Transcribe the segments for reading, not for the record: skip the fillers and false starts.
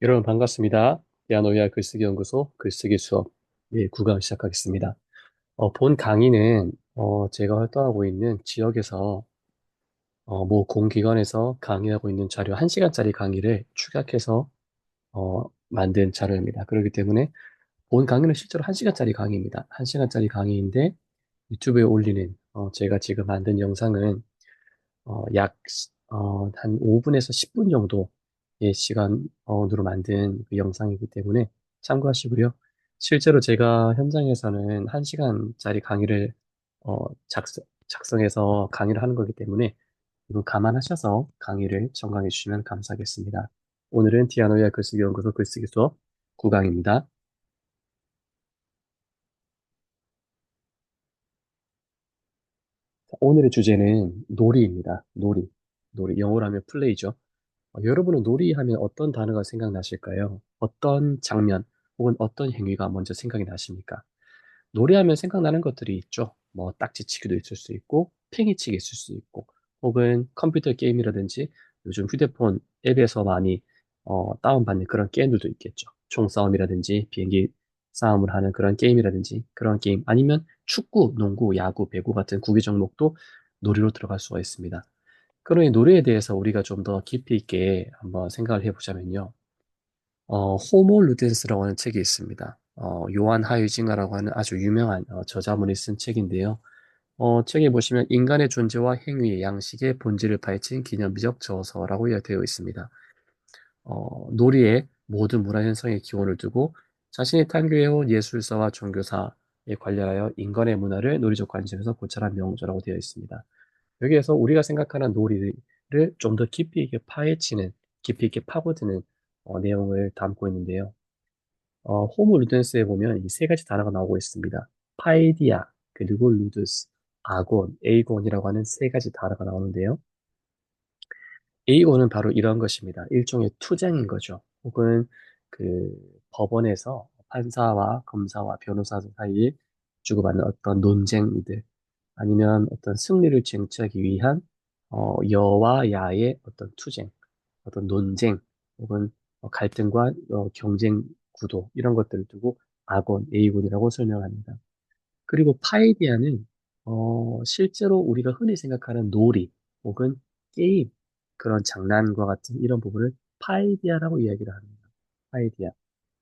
여러분 반갑습니다. 피아노야 글쓰기 연구소 글쓰기 수업 9강 시작하겠습니다. 본 강의는 제가 활동하고 있는 지역에서 모 공기관에서 강의하고 있는 자료 1시간짜리 강의를 축약해서 만든 자료입니다. 그렇기 때문에 본 강의는 실제로 1시간짜리 강의입니다. 1시간짜리 강의인데 유튜브에 올리는 제가 지금 만든 영상은 한 5분에서 10분 정도의 시간으로 만든 그 영상이기 때문에 참고하시고요. 실제로 제가 현장에서는 1시간짜리 강의를 작성해서 강의를 하는 거기 때문에 이거 감안하셔서 강의를 청강해 주시면 감사하겠습니다. 오늘은 디아노이아 글쓰기 연구소 글쓰기 수업 9강입니다. 오늘의 주제는 놀이입니다. 놀이. 놀이. 영어로 하면 플레이죠. 여러분은 놀이하면 어떤 단어가 생각나실까요? 어떤 장면 혹은 어떤 행위가 먼저 생각이 나십니까? 놀이하면 생각나는 것들이 있죠. 뭐 딱지치기도 있을 수 있고, 팽이치기 있을 수 있고, 혹은 컴퓨터 게임이라든지 요즘 휴대폰 앱에서 많이 다운받는 그런 게임들도 있겠죠. 총싸움이라든지 비행기 싸움을 하는 그런 게임이라든지 그런 게임 아니면 축구, 농구, 야구, 배구 같은 구기 종목도 놀이로 들어갈 수가 있습니다. 그러니 노래에 대해서 우리가 좀 더 깊이 있게 한번 생각을 해보자면요. 호모 루덴스라고 하는 책이 있습니다. 요한 하이징어라고 하는 아주 유명한 저자분이 쓴 책인데요. 책에 보시면 인간의 존재와 행위의 양식의 본질을 파헤친 기념비적 저서라고 되어 있습니다. 놀이의 모든 문화 현상의 기원을 두고 자신이探求해온 예술사와 종교사에 관련하여 인간의 문화를 놀이적 관점에서 고찰한 명저라고 되어 있습니다. 여기에서 우리가 생각하는 놀이를 좀 더 깊이 있게 파헤치는, 깊이 있게 파고드는 내용을 담고 있는데요. 호모 루덴스에 보면 이 세 가지 단어가 나오고 있습니다. 파이디아, 그리고 루드스, 아곤, 에이곤이라고 하는 세 가지 단어가 나오는데요. A고는 바로 이런 것입니다. 일종의 투쟁인 거죠. 혹은 그 법원에서 판사와 검사와 변호사 사이에 주고받는 어떤 논쟁들, 아니면 어떤 승리를 쟁취하기 위한 여와 야의 어떤 투쟁, 어떤 논쟁, 혹은 갈등과 경쟁 구도 이런 것들을 두고 아곤, A곤이라고 설명합니다. 그리고 파이디아는 실제로 우리가 흔히 생각하는 놀이 혹은 게임, 그런 장난과 같은 이런 부분을 파이디아라고 이야기를 합니다. 파이디아.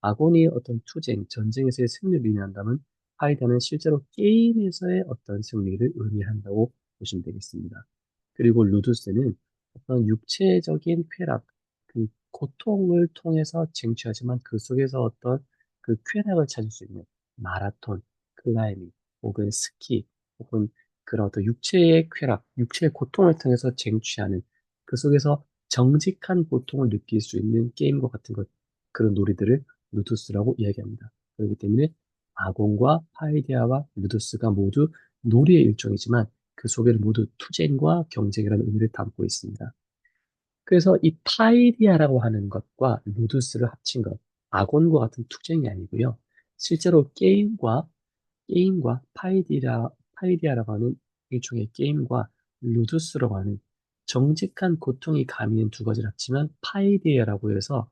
아곤이 어떤 투쟁, 전쟁에서의 승리를 의미한다면 파이디아는 실제로 게임에서의 어떤 승리를 의미한다고 보시면 되겠습니다. 그리고 루두스는 어떤 육체적인 쾌락, 그 고통을 통해서 쟁취하지만 그 속에서 어떤 그 쾌락을 찾을 수 있는 마라톤, 클라이밍, 혹은 스키, 혹은 그런 어떤 육체의 쾌락, 육체의 고통을 통해서 쟁취하는 그 속에서 정직한 고통을 느낄 수 있는 게임과 같은 것, 그런 놀이들을 루두스라고 이야기합니다. 그렇기 때문에 아곤과 파이디아와 루두스가 모두 놀이의 일종이지만 그 속에는 모두 투쟁과 경쟁이라는 의미를 담고 있습니다. 그래서 이 파이디아라고 하는 것과 루두스를 합친 것, 아곤과 같은 투쟁이 아니고요. 실제로 게임과 파이디아라고 하는 일종의 게임과 루두스라고 하는 정직한 고통이 가미된 두 가지를 합치면 파이디아라고 해서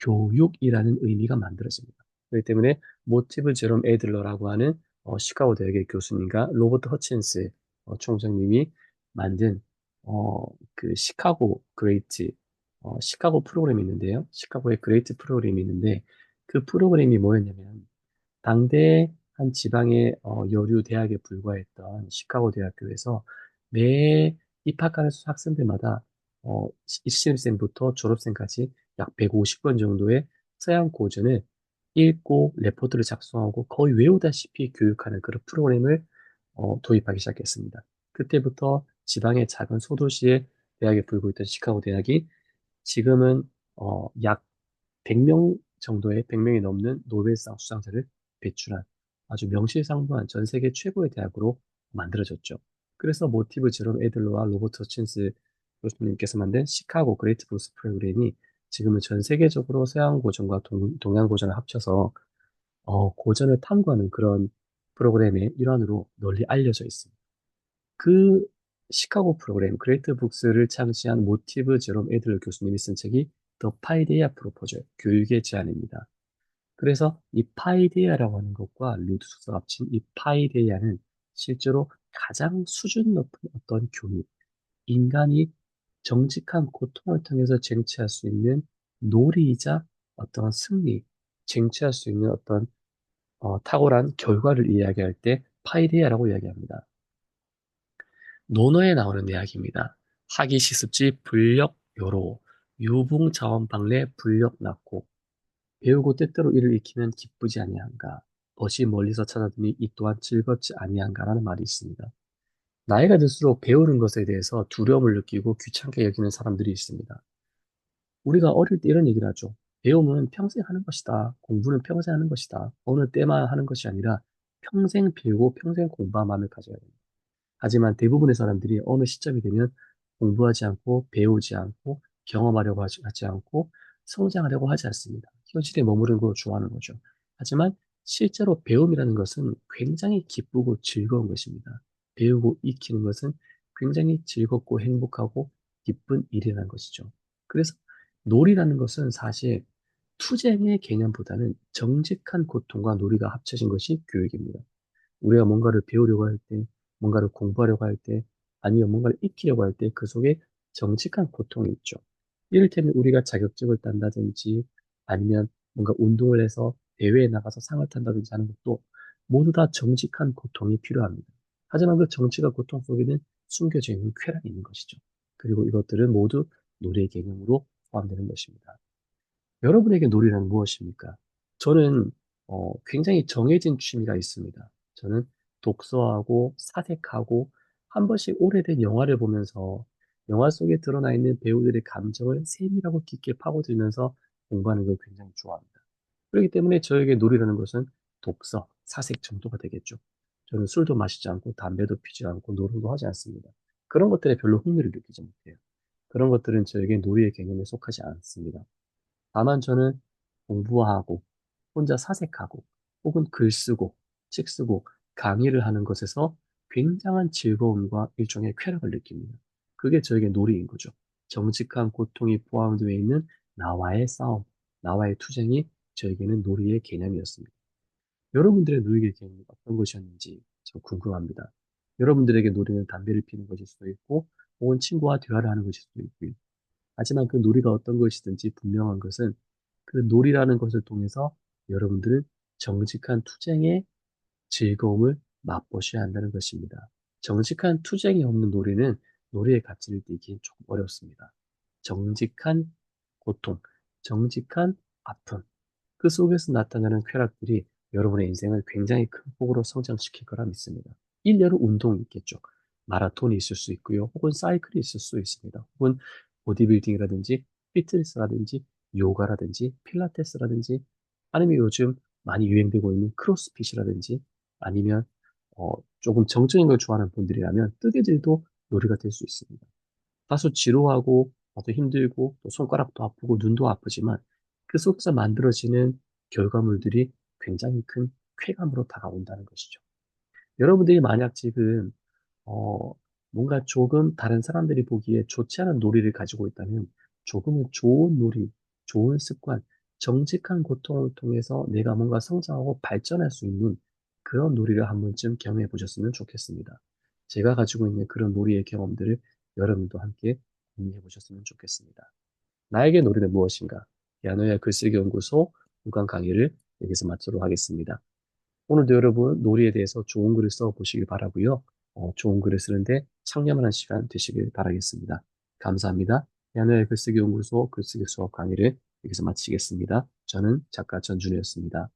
교육이라는 의미가 만들어집니다. 그렇기 때문에 모티브 제롬 애들러라고 하는 시카고 대학의 교수님과 로버트 허친스 총장님이 만든 어, 그 시카고 프로그램이 있는데요. 시카고의 그레이트 프로그램이 있는데 그 프로그램이 뭐였냐면 당대 한 지방의 여류 대학에 불과했던 시카고 대학교에서 매 입학하는 학생들마다 신입생부터 졸업생까지 약 150권 정도의 서양 고전을 읽고 레포트를 작성하고 거의 외우다시피 교육하는 그런 프로그램을 도입하기 시작했습니다. 그때부터 지방의 작은 소도시에 대학에 불고 있던 시카고 대학이 지금은 약 100명 정도의 100명이 넘는 노벨상 수상자를 배출한 아주 명실상부한 전 세계 최고의 대학으로 만들어졌죠. 그래서 모티브 제롬 애들러와 로버트 허친스 교수님께서 만든 시카고 그레이트 부스 프로그램이 지금은 전 세계적으로 서양 고전과 동양 고전을 합쳐서 고전을 탐구하는 그런 프로그램의 일환으로 널리 알려져 있습니다. 그 시카고 프로그램 그레이트 북스를 창시한 모티브 제롬 애들러 교수님이 쓴 책이 더 파이데이아 프로포절, 교육의 제안입니다. 그래서 이 파이데이아라고 하는 것과 루드서가 합친 이 파이데이아는 실제로 가장 수준 높은 어떤 교육, 인간이 정직한 고통을 통해서 쟁취할 수 있는 놀이이자 어떤 승리, 쟁취할 수 있는 어떤 탁월한 결과를 이야기할 때 파이데이아라고 이야기합니다. 논어에 나오는 이야기입니다. 하기 시습지 불력 요로 유붕자원방래 불력 낳고 배우고 때때로 이를 익히면 기쁘지 아니한가 어시 멀리서 찾아드니 이 또한 즐겁지 아니한가라는 말이 있습니다. 나이가 들수록 배우는 것에 대해서 두려움을 느끼고 귀찮게 여기는 사람들이 있습니다. 우리가 어릴 때 이런 얘기를 하죠. 배움은 평생 하는 것이다. 공부는 평생 하는 것이다. 어느 때만 하는 것이 아니라 평생 배우고 평생 공부한 마음을 가져야 됩니다. 하지만 대부분의 사람들이 어느 시점이 되면 공부하지 않고 배우지 않고 경험하려고 하지 않고 성장하려고 하지 않습니다. 현실에 머무르는 걸 좋아하는 거죠. 하지만 실제로 배움이라는 것은 굉장히 기쁘고 즐거운 것입니다. 배우고 익히는 것은 굉장히 즐겁고 행복하고 기쁜 일이라는 것이죠. 그래서 놀이라는 것은 사실 투쟁의 개념보다는 정직한 고통과 놀이가 합쳐진 것이 교육입니다. 우리가 뭔가를 배우려고 할 때, 뭔가를 공부하려고 할 때, 아니면 뭔가를 익히려고 할 때 그 속에 정직한 고통이 있죠. 이를테면 우리가 자격증을 딴다든지 아니면 뭔가 운동을 해서 대회에 나가서 상을 탄다든지 하는 것도 모두 다 정직한 고통이 필요합니다. 하지만 그 정직한 고통 속에는 숨겨져 있는 쾌락이 있는 것이죠. 그리고 이것들은 모두 놀이의 개념으로 포함되는 것입니다. 여러분에게 놀이란 무엇입니까? 저는 굉장히 정해진 취미가 있습니다. 저는 독서하고 사색하고 한 번씩 오래된 영화를 보면서 영화 속에 드러나 있는 배우들의 감정을 세밀하고 깊게 파고들면서 공부하는 걸 굉장히 좋아합니다. 그렇기 때문에 저에게 놀이라는 것은 독서, 사색 정도가 되겠죠. 저는 술도 마시지 않고 담배도 피지 않고 노름도 하지 않습니다. 그런 것들에 별로 흥미를 느끼지 못해요. 그런 것들은 저에게 놀이의 개념에 속하지 않습니다. 다만 저는 공부하고 혼자 사색하고 혹은 글 쓰고 책 쓰고 강의를 하는 것에서 굉장한 즐거움과 일종의 쾌락을 느낍니다. 그게 저에게 놀이인 거죠. 정직한 고통이 포함되어 있는 나와의 싸움, 나와의 투쟁이 저에게는 놀이의 개념이었습니다. 여러분들의 놀이의 개념이 어떤 것이었는지 좀 궁금합니다. 여러분들에게 놀이는 담배를 피는 것일 수도 있고 혹은 친구와 대화를 하는 것일 수도 있고요. 하지만 그 놀이가 어떤 것이든지 분명한 것은 그 놀이라는 것을 통해서 여러분들은 정직한 투쟁의 즐거움을 맛보셔야 한다는 것입니다. 정직한 투쟁이 없는 놀이는 놀이의 가치를 띠기 조금 어렵습니다. 정직한 고통, 정직한 아픔, 그 속에서 나타나는 쾌락들이 여러분의 인생을 굉장히 큰 폭으로 성장시킬 거라 믿습니다. 일례로 운동이 있겠죠. 마라톤이 있을 수 있고요. 혹은 사이클이 있을 수 있습니다. 혹은 보디빌딩이라든지 피트니스라든지 요가라든지 필라테스라든지 아니면 요즘 많이 유행되고 있는 크로스핏이라든지 아니면 조금 정적인 걸 좋아하는 분들이라면 뜨개질도 놀이가 될 수 있습니다. 다소 지루하고 또 힘들고 또 손가락도 아프고 눈도 아프지만 그 속에서 만들어지는 결과물들이 굉장히 큰 쾌감으로 다가온다는 것이죠. 여러분들이 만약 지금 어, 뭔가 조금 다른 사람들이 보기에 좋지 않은 놀이를 가지고 있다면 조금은 좋은 놀이, 좋은 습관, 정직한 고통을 통해서 내가 뭔가 성장하고 발전할 수 있는 그런 놀이를 한 번쯤 경험해 보셨으면 좋겠습니다. 제가 가지고 있는 그런 놀이의 경험들을 여러분도 함께 공유해 보셨으면 좋겠습니다. 나에게 놀이는 무엇인가? 야노야 글쓰기 연구소 6강 강의를 여기서 마치도록 하겠습니다. 오늘도 여러분 놀이에 대해서 좋은 글을 써 보시길 바라고요. 좋은 글을 쓰는데 창념하는 시간 되시길 바라겠습니다. 감사합니다. 야노의 글쓰기 연구소 글쓰기 수업 강의를 여기서 마치겠습니다. 저는 작가 전준이었습니다.